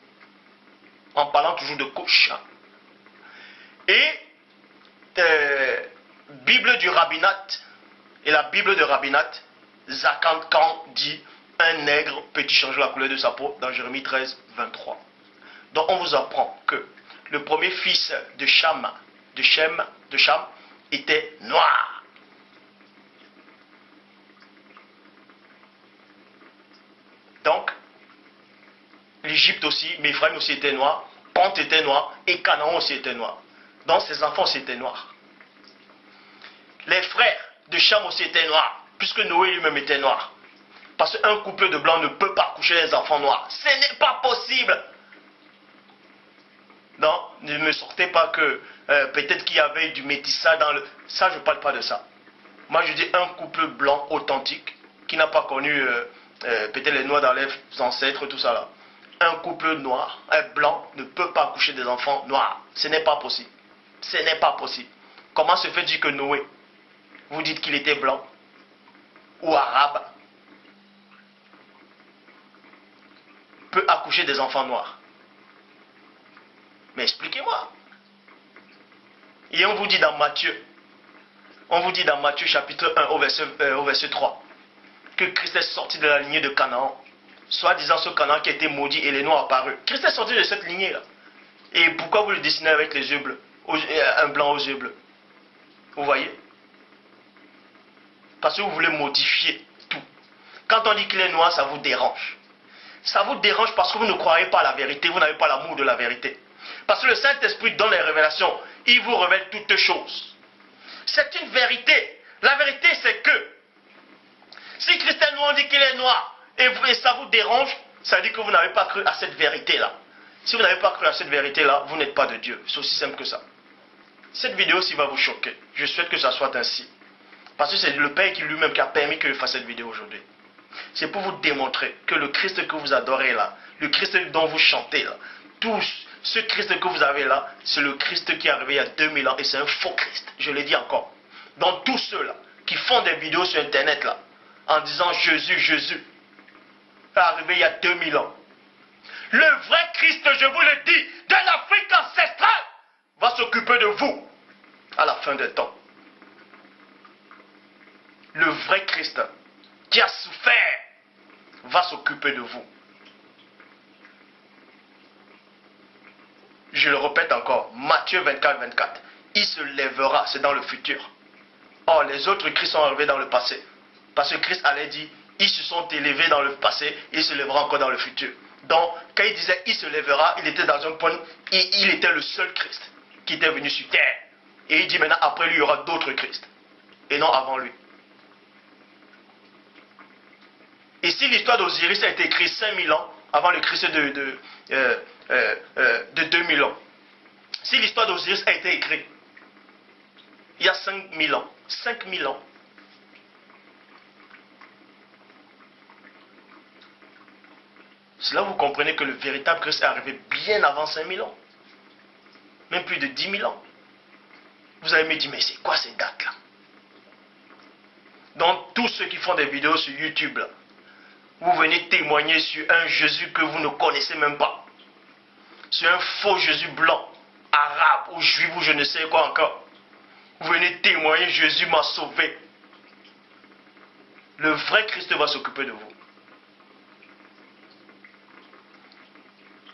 En parlant toujours de couche. Et Bible du rabbinat et la Bible de rabbinat, Zakan Khan dit, un nègre peut-il changer la couleur de sa peau? Dans Jérémie 13, 23. Donc on vous apprend que le premier fils de Cham était noir. Donc, l'Égypte aussi, Méphraïm aussi était noir, Ponte était noir et Canaan aussi était noir. Donc ses enfants aussi étaient noirs. Les frères de Cham aussi étaient noirs, puisque Noé lui-même était noir. Parce qu'un couple de blancs ne peut pas coucher les enfants noirs. Ce n'est pas possible. Non, ne me sortez pas que peut-être qu'il y avait du métissage dans le... Ça, je ne parle pas de ça. Moi, je dis un couple blanc authentique, qui n'a pas connu peut-être les noirs dans les ancêtres, tout ça là. Un couple noir, un blanc, ne peut pas accoucher des enfants noirs. Ce n'est pas possible. Ce n'est pas possible. Comment se fait-il que Noé, vous dites qu'il était blanc ou arabe, peut accoucher des enfants noirs? Mais expliquez-moi. Et on vous dit dans Matthieu, chapitre 1 au verset 3, que Christ est sorti de la lignée de Canaan, soi-disant ce Canaan qui a été maudit et les noirs apparus. Christ est sorti de cette lignée-là. Et pourquoi vous le dessinez avec les yeux bleus, un blanc aux yeux bleus? Vous voyez? Parce que vous voulez modifier tout. Quand on dit qu'il est noir, ça vous dérange. Ça vous dérange parce que vous ne croyez pas à la vérité, vous n'avez pas l'amour de la vérité. Parce que le Saint-Esprit donne les révélations, il vous révèle toutes choses. C'est une vérité. La vérité, c'est que si Christ est noir, on dit qu'il est noir, et ça vous dérange, ça veut dire que vous n'avez pas cru à cette vérité-là. Si vous n'avez pas cru à cette vérité-là, vous n'êtes pas de Dieu. C'est aussi simple que ça. Cette vidéo-ci va vous choquer. Je souhaite que ça soit ainsi. Parce que c'est le Père qui lui-même qui a permis que je fasse cette vidéo aujourd'hui. C'est pour vous démontrer que le Christ que vous adorez là, le Christ dont vous chantez là, tout ce Christ que vous avez là, c'est le Christ qui est arrivé il y a 2000 ans et c'est un faux Christ. Je le dis encore. Donc tous ceux-là qui font des vidéos sur Internet là, en disant Jésus, Jésus, est arrivé il y a 2000 ans. Le vrai Christ, je vous le dis, de l'Afrique ancestrale, va s'occuper de vous à la fin des temps. Le vrai Christ qui a souffert va s'occuper de vous. Je le répète encore, Matthieu 24, 24. Il se lèvera, c'est dans le futur. Or, les autres Christ sont arrivés dans le passé. Parce que Christ allait dire, ils se sont élevés dans le passé, ils se lèveront encore dans le futur. Donc, quand il disait, il se lèvera, il était dans un point, il était le seul Christ qui était venu sur terre. Et il dit maintenant, après lui, il y aura d'autres Christ. Et non avant lui. Et si l'histoire d'Osiris a été écrite 5000 ans, avant le Christ de 2000 ans, si l'histoire d'Osiris a été écrite il y a 5000 ans, 5000 ans, cela vous comprenez que le véritable Christ est arrivé bien avant 5000 ans. Même plus de 10 000 ans. Vous allez me dire, mais c'est quoi ces dates-là? Donc, tous ceux qui font des vidéos sur YouTube, là, vous venez témoigner sur un Jésus que vous ne connaissez même pas. Sur un faux Jésus blanc, arabe ou juif ou je ne sais quoi encore. Vous venez témoigner, Jésus m'a sauvé. Le vrai Christ va s'occuper de vous.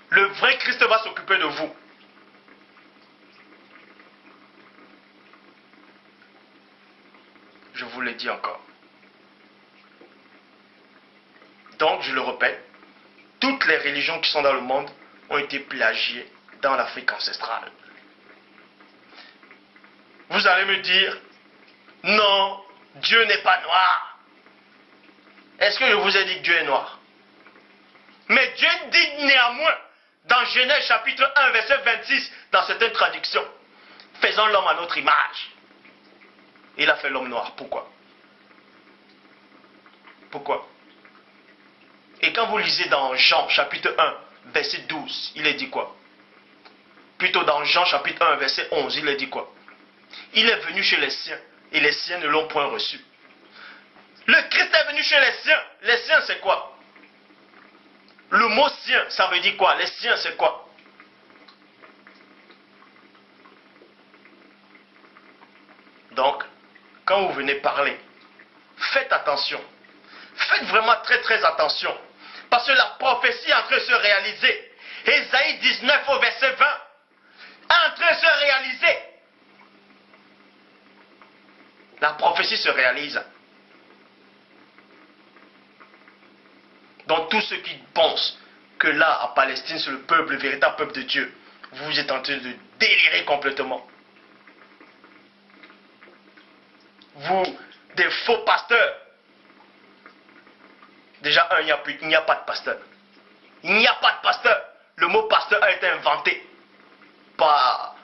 Le vrai Christ va s'occuper de vous. Je vous le dis encore. Donc, je le répète, toutes les religions qui sont dans le monde ont été plagiées dans l'Afrique ancestrale. Vous allez me dire, non, Dieu n'est pas noir. Est-ce que je vous ai dit que Dieu est noir? Mais Dieu dit néanmoins, dans Genèse chapitre 1, verset 26, dans certaines traductions, faisons l'homme à notre image. Il a fait l'homme noir. Pourquoi? Pourquoi? Et quand vous lisez dans Jean chapitre 1, verset 12, il est dit quoi? Plutôt dans Jean chapitre 1, verset 11, il est dit quoi? Il est venu chez les siens, et les siens ne l'ont point reçu. Le Christ est venu chez les siens. Les siens, c'est quoi? Le mot sien, ça veut dire quoi? Les siens, c'est quoi? Donc, quand vous venez parler, faites attention. Faites vraiment très très attention. Parce que la prophétie est en train de se réaliser. Ésaïe 19 au verset 20 est en train de se réaliser. La prophétie se réalise. Donc tous ceux qui pensent que là, à Palestine, c'est le peuple, le véritable peuple de Dieu, vous êtes en train de délirer complètement. Vous, des faux pasteurs. Déjà, il n'y a pas de pasteur. Il n'y a pas de pasteur. Le mot pasteur a été inventé par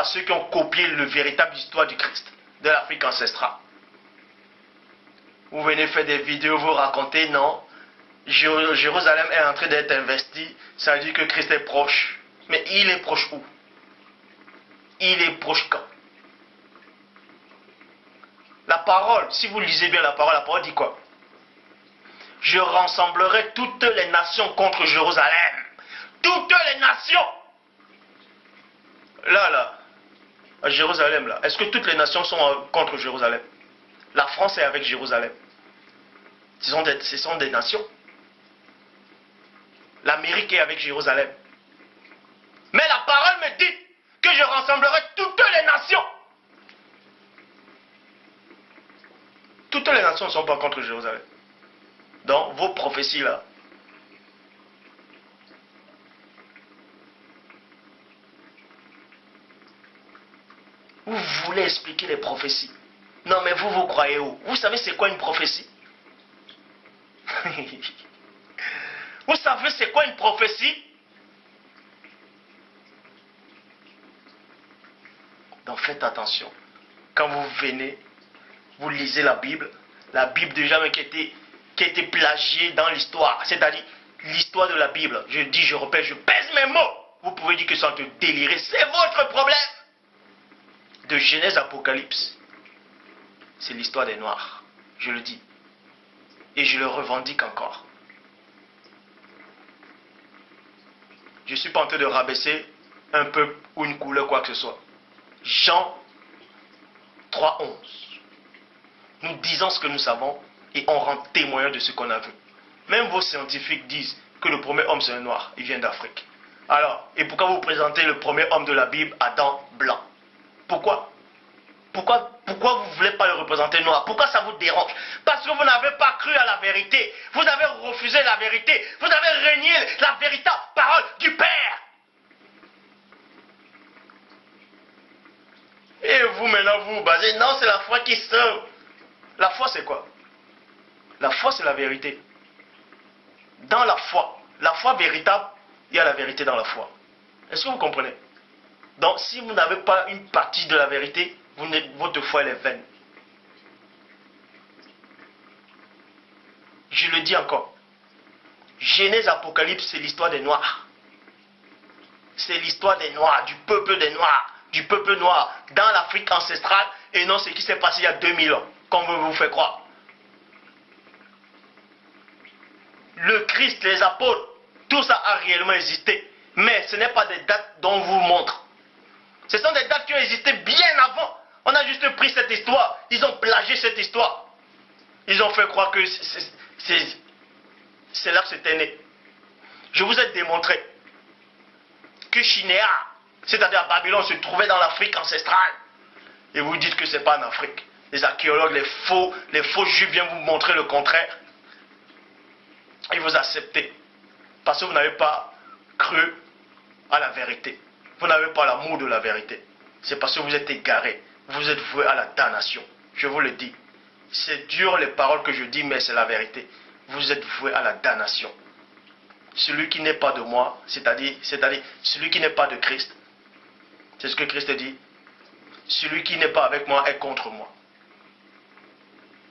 ceux qui ont copié le véritable histoire du Christ, de l'Afrique ancestrale. Vous venez faire des vidéos, vous racontez, non, Jérusalem est en train d'être investi, ça veut dire que Christ est proche. Mais il est proche où? Il est proche quand? La parole, si vous lisez bien la parole dit quoi? Je rassemblerai toutes les nations contre Jérusalem. Toutes les nations. Là, à Jérusalem, là. Est-ce que toutes les nations sont contre Jérusalem? La France est avec Jérusalem. Ce sont des nations. L'Amérique est avec Jérusalem. Mais la parole me dit que je rassemblerai toutes les nations. Toutes les nations ne sont pas contre Jérusalem. Donc, vos prophéties là, vous voulez expliquer les prophéties. Non, mais vous croyez où? Vous savez c'est quoi une prophétie? Vous savez c'est quoi une prophétie? Donc, faites attention. Quand vous venez, vous lisez la Bible déjà qui a été plagiée dans l'histoire, c'est-à-dire l'histoire de la Bible. Je dis, je répète, je pèse mes mots. Vous pouvez dire que c'est en train de délirer, c'est votre problème. De Genèse à Apocalypse, c'est l'histoire des Noirs, je le dis. Et je le revendique encore. Je ne suis pas en train de rabaisser un peuple ou une couleur, quoi que ce soit. Jean 3,11. Nous disons ce que nous savons et on rend témoin de ce qu'on a vu. Même vos scientifiques disent que le premier homme c'est un noir, il vient d'Afrique. Alors, et pourquoi vous présentez le premier homme de la Bible, Adam, blanc? Pourquoi? Pourquoi vous ne voulez pas le représenter noir? Pourquoi ça vous dérange? Parce que vous n'avez pas cru à la vérité. Vous avez refusé la vérité. Vous avez renié la véritable parole du Père. Et vous, maintenant, vous vous basez. Non, c'est la foi qui sauve. La foi, c'est quoi? La foi, c'est la vérité. Dans la foi véritable, il y a la vérité dans la foi. Est-ce que vous comprenez? Donc, si vous n'avez pas une partie de la vérité, votre foi elle est vaine. Je le dis encore. Genèse, Apocalypse, c'est l'histoire des Noirs. C'est l'histoire des Noirs, du peuple des Noirs, du peuple noir, dans l'Afrique ancestrale, et non ce qui s'est passé il y a 2000 ans, comme vous vous faites croire. Le Christ, les apôtres, tout ça a réellement existé. Mais ce n'est pas des dates dont on vous montre. Ce sont des dates qui ont existé bien avant. On a juste pris cette histoire. Ils ont plagié cette histoire. Ils ont fait croire que c'est là que c'était né. Je vous ai démontré que Shinéa, c'est-à-dire à Babylone, se trouvait dans l'Afrique ancestrale. Et vous dites que ce n'est pas en Afrique. Les archéologues, les faux juifs viennent vous montrer le contraire. Et vous acceptez. Parce que vous n'avez pas cru à la vérité. Vous n'avez pas l'amour de la vérité. C'est parce que vous êtes égarés. Vous êtes voués à la damnation. Je vous le dis. C'est dur les paroles que je dis, mais c'est la vérité. Vous êtes voués à la damnation. Celui qui n'est pas de moi, c'est-à-dire celui qui n'est pas de Christ. C'est ce que Christ dit. Celui qui n'est pas avec moi est contre moi.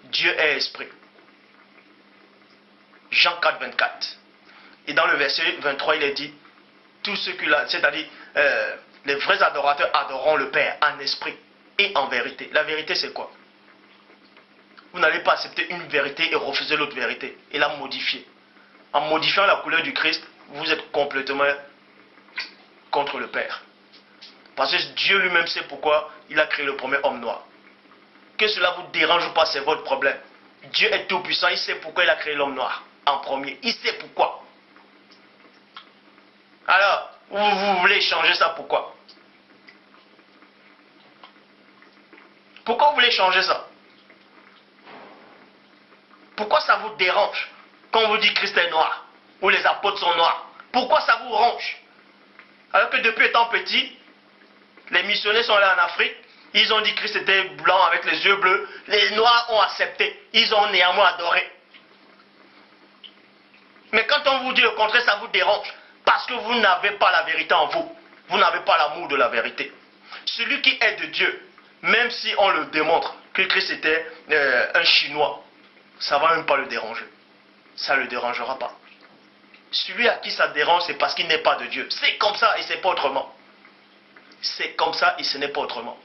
Dieu est esprit. Jean 4, 24. Et dans le verset 23, il est dit, tous ceux qui là, c'est-à-dire les vrais adorateurs adoreront le Père en esprit et en vérité. La vérité, c'est quoi? Vous n'allez pas accepter une vérité et refuser l'autre vérité et la modifier. En modifiant la couleur du Christ, vous êtes complètement contre le Père. Parce que Dieu lui-même sait pourquoi il a créé le premier homme noir. Que cela vous dérange ou pas, c'est votre problème. Dieu est tout puissant, il sait pourquoi il a créé l'homme noir en premier. Il sait pourquoi. Alors, vous voulez changer ça, pourquoi? Pourquoi vous voulez changer ça? Pourquoi ça vous dérange quand on vous dit Christ est noir ou les apôtres sont noirs? Pourquoi ça vous ronge? Alors que depuis étant petit, les missionnaires sont allés en Afrique, ils ont dit que Christ était blanc avec les yeux bleus, les noirs ont accepté, ils ont néanmoins adoré. Mais quand on vous dit le contraire, ça vous dérange, parce que vous n'avez pas la vérité en vous, vous n'avez pas l'amour de la vérité. Celui qui est de Dieu, même si on le démontre que Christ était un Chinois, ça ne va même pas le déranger. Ça ne le dérangera pas. Celui à qui ça dérange, c'est parce qu'il n'est pas de Dieu. C'est comme ça et c'est pas autrement. C'est comme ça et ce n'est pas autrement.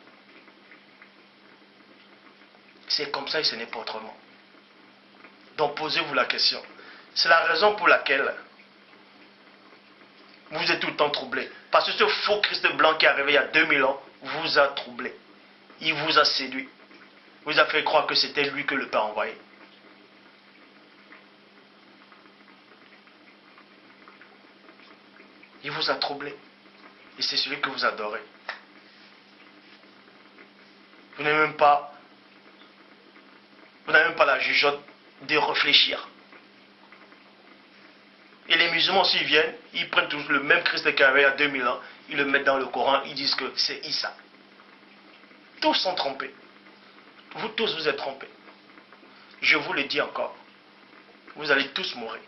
C'est comme ça et ce n'est pas autrement. Donc posez-vous la question. C'est la raison pour laquelle vous êtes tout le temps troublé. Parce que ce faux Christ blanc qui est arrivé il y a 2000 ans vous a troublé. Il vous a séduit. Vous a fait croire que c'était lui que le Père a envoyé. Il vous a troublé. Et c'est celui que vous adorez. Vous n'avez même pas la jugeote de réfléchir. Et les musulmans, s'ils viennent, ils prennent toujours le même Christ qui avait il y a 2000 ans, ils le mettent dans le Coran, ils disent que c'est Issa. Tous sont trompés. Vous tous vous êtes trompés. Je vous le dis encore. Vous allez tous mourir.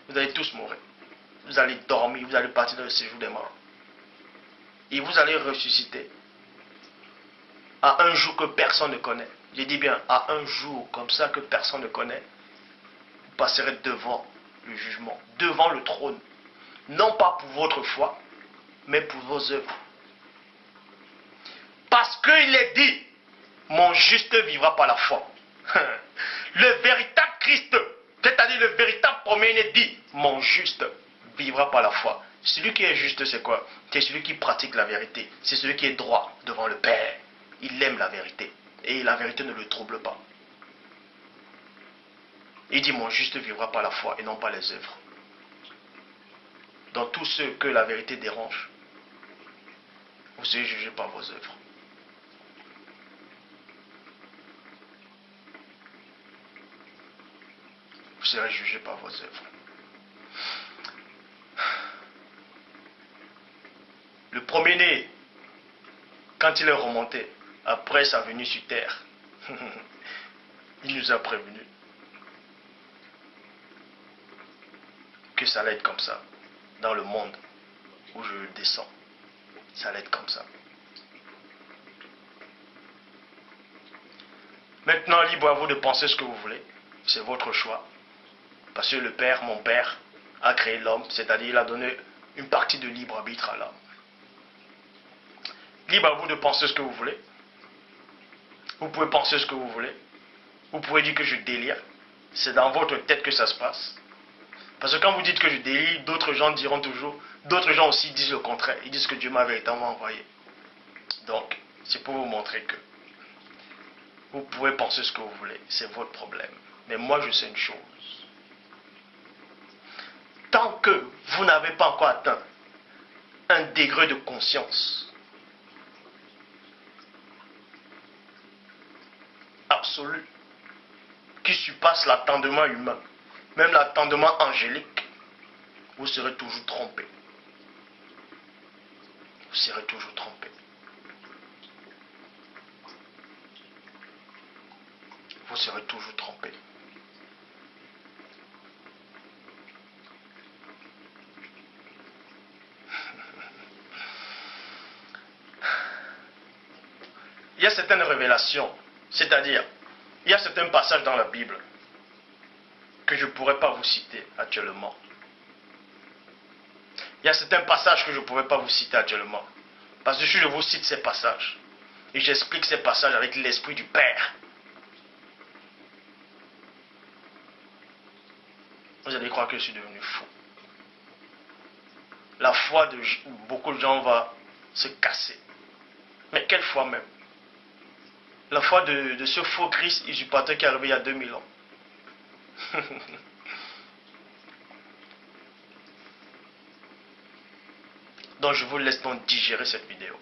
Vous allez tous mourir. Vous allez dormir, vous allez partir dans le séjour des morts. Et vous allez ressusciter à un jour que personne ne connaît. Je dis bien, à un jour comme ça que personne ne connaît. Vous passerez devant le jugement, devant le trône. Non pas pour votre foi, mais pour vos œuvres. Parce qu'il est dit, mon juste vivra par la foi. Le véritable Christ, c'est-à-dire le véritable premier, il est dit, mon juste vivra par la foi. Celui qui est juste, c'est quoi? C'est celui qui pratique la vérité. C'est celui qui est droit devant le Père. Il aime la vérité. Et la vérité ne le trouble pas. Il dit, mon juste vivra par la foi et non par les œuvres. Dans tous ceux que la vérité dérange, vous serez jugé par vos œuvres. Vous serez jugé par vos œuvres. Le premier-né, quand il est remonté, après sa venue sur terre, il nous a prévenu que ça allait être comme ça, dans le monde où je descends. Ça allait être comme ça. Maintenant, libre à vous de penser ce que vous voulez. C'est votre choix. Parce que le Père, mon Père, a créé l'homme, c'est-à-dire il a donné une partie de libre arbitre à l'homme. Libre à vous de penser ce que vous voulez. Vous pouvez penser ce que vous voulez. Vous pouvez dire que je délire. C'est dans votre tête que ça se passe. Parce que quand vous dites que je délire, d'autres gens diront toujours, d'autres gens aussi disent le contraire. Ils disent que Dieu m'a véritablement envoyé. Donc, c'est pour vous montrer que vous pouvez penser ce que vous voulez. C'est votre problème. Mais moi, je sais une chose. Tant que vous n'avez pas encore atteint un degré de conscience absolu qui surpasse l'attendement humain, même l'attendement angélique, vous serez toujours trompé. Vous serez toujours trompé. Vous serez toujours trompé. Il y a certaines révélations, c'est-à-dire, il y a certains passages dans la Bible que je ne pourrais pas vous citer actuellement. Il y a certains passages que je ne pourrais pas vous citer actuellement. Parce que si je vous cite ces passages, et j'explique ces passages avec l'esprit du Père, vous allez croire que je suis devenu fou. La foi de beaucoup de gens va se casser. Mais quelle foi même? La foi de ce faux Christ usurpateur qui est arrivé il y a 2000 ans. Donc je vous laisse donc digérer cette vidéo.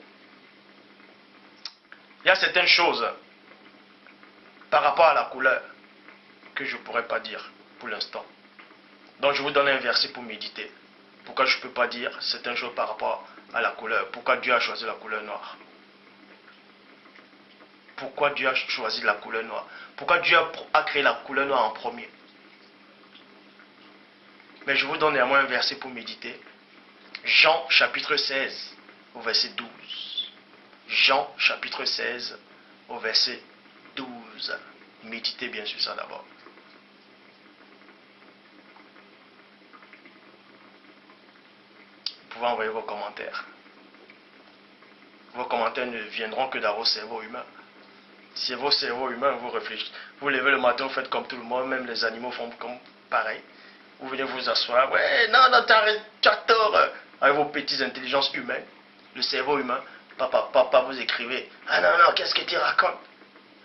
Il y a certaines choses par rapport à la couleur que je ne pourrais pas dire pour l'instant. Donc je vous donne un verset pour méditer. Pourquoi je ne peux pas dire certaines choses par rapport à la couleur? Pourquoi Dieu a choisi la couleur noire? Pourquoi Dieu a choisi la couleur noire? Pourquoi Dieu a créé la couleur noire en premier? Mais je vous donne néanmoins un verset pour méditer. Jean chapitre 16 au verset 12. Jean chapitre 16 au verset 12. Méditez bien sur ça d'abord. Vous pouvez envoyer vos commentaires. Vos commentaires ne viendront que dans vos cerveaux humains. Si vos cerveaux humains vous réfléchissent, vous levez le matin, vous faites comme tout le monde, même les animaux font comme pareil. Vous venez vous asseoir, ouais, non, tu as tort, avec vos petites intelligences humaines, le cerveau humain, papa, vous écrivez, ah non, non, qu'est-ce que tu racontes?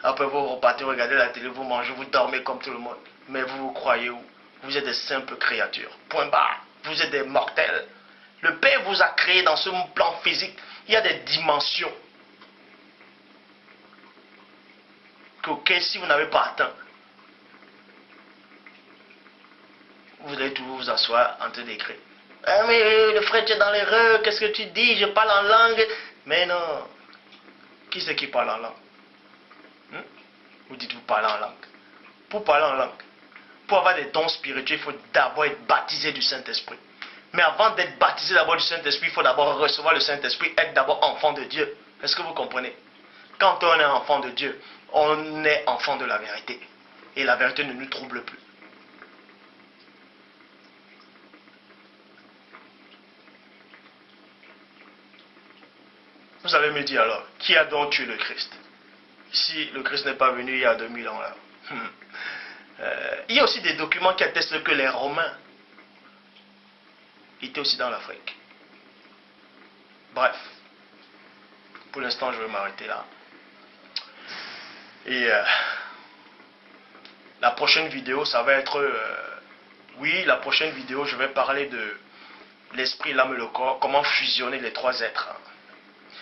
Après vous repartez, regardez la télé, vous mangez, vous dormez comme tout le monde. Mais vous vous croyez où? Vous êtes des simples créatures, point barre, vous êtes des mortels. Le Père vous a créé dans ce plan physique, il y a des dimensions que si vous n'avez pas atteint, vous allez toujours vous asseoir en train d'écrire. Ah mais le frère, tu es dans l'erreur, qu'est-ce que tu dis? Je parle en langue. Mais non. Qui c'est qui parle en langue? Vous dites vous parlez en langue. Pour parler en langue, pour avoir des dons spirituels, il faut d'abord être baptisé du Saint-Esprit. Mais avant d'être baptisé d'abord du Saint-Esprit, il faut d'abord recevoir le Saint-Esprit, être d'abord enfant de Dieu. Est-ce que vous comprenez? Quand on est enfant de Dieu, on est enfant de la vérité. Et la vérité ne nous trouble plus. Vous allez me dire alors, qui a donc tué le Christ? Si le Christ n'est pas venu il y a 2000 ans là. Il y a aussi des documents qui attestent que les Romains étaient aussi dans l'Afrique. Bref, pour l'instant je vais m'arrêter là. Et la prochaine vidéo, ça va être... oui, la prochaine vidéo, je vais parler de l'esprit, l'âme et le corps, comment fusionner les trois êtres.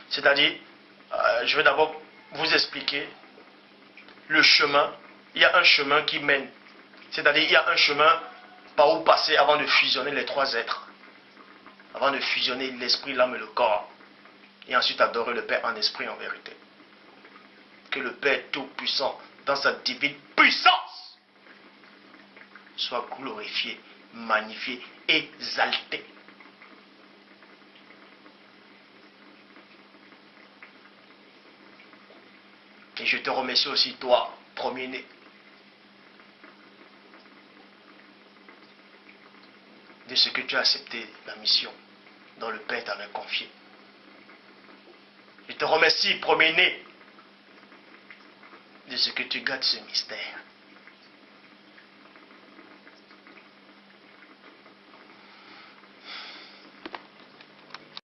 C'est-à-dire, je vais d'abord vous expliquer le chemin. Il y a un chemin qui mène. C'est-à-dire, il y a un chemin par où passer avant de fusionner les trois êtres. Avant de fusionner l'esprit, l'âme et le corps. Et ensuite adorer le Père en esprit et en vérité. Que le Père Tout-Puissant, dans sa divine puissance, soit glorifié, magnifié, exalté. Et je te remercie aussi, toi, premier-né, de ce que tu as accepté la mission dont le Père t'avait confiée. Je te remercie, premier-né, de ce que tu gardes ce mystère.